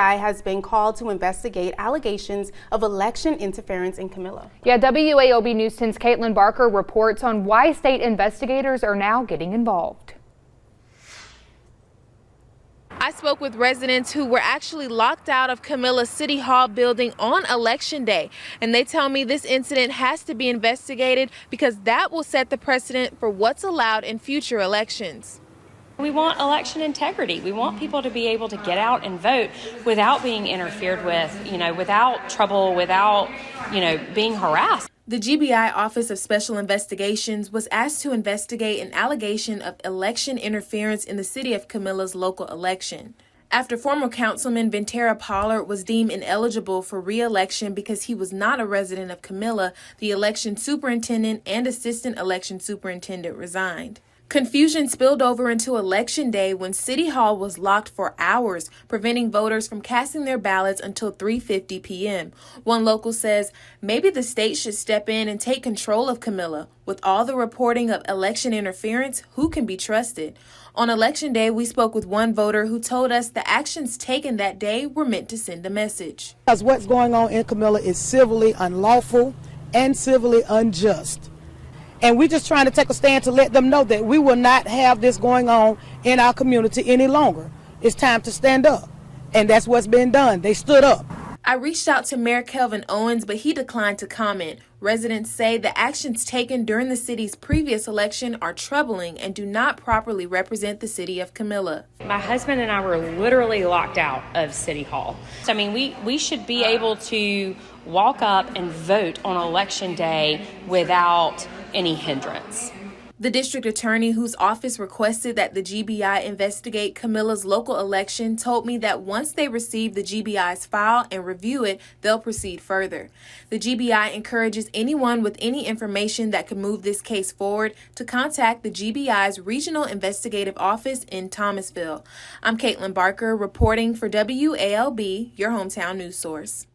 GBI has been called to investigate allegations of election interference in Camilla. Yeah, WAOB News 10's Caitlin Barker reports on why state investigators are now getting involved. I spoke with residents who were actually locked out of Camilla's City Hall building on Election Day, and they tell me this incident has to be investigated because that will set the precedent for what's allowed in future elections. We want election integrity. We want people to be able to get out and vote without being interfered with, without trouble, without, being harassed. The GBI Office of Special Investigations was asked to investigate an allegation of election interference in the city of Camilla's local election. After former Councilman Ventura Pollard was deemed ineligible for re-election because he was not a resident of Camilla, the election superintendent and assistant election superintendent resigned. Confusion spilled over into Election Day when City Hall was locked for hours, preventing voters from casting their ballots until 3:50 p.m. One local says maybe the state should step in and take control of Camilla. With all the reporting of election interference, who can be trusted? On Election Day, we spoke with one voter who told us the actions taken that day were meant to send a message. Because what's going on in Camilla is civilly unlawful and civilly unjust. And we're just trying to take a stand to let them know that we will not have this going on in our community any longer. It's time to stand up. And that's what's been done. They stood up. I reached out to Mayor Kelvin Owens, but he declined to comment. Residents say the actions taken during the city's previous election are troubling and do not properly represent the city of Camilla. My husband and I were literally locked out of City Hall. So, we should be able to walk up and vote on Election Day without any hindrance. The district attorney whose office requested that the GBI investigate Camilla's local election told me that once they receive the GBI's file and review it, they'll proceed further. The GBI encourages anyone with any information that could move this case forward to contact the GBI's Regional Investigative Office in Thomasville. I'm Caitlin Barker reporting for WALB, your hometown news source.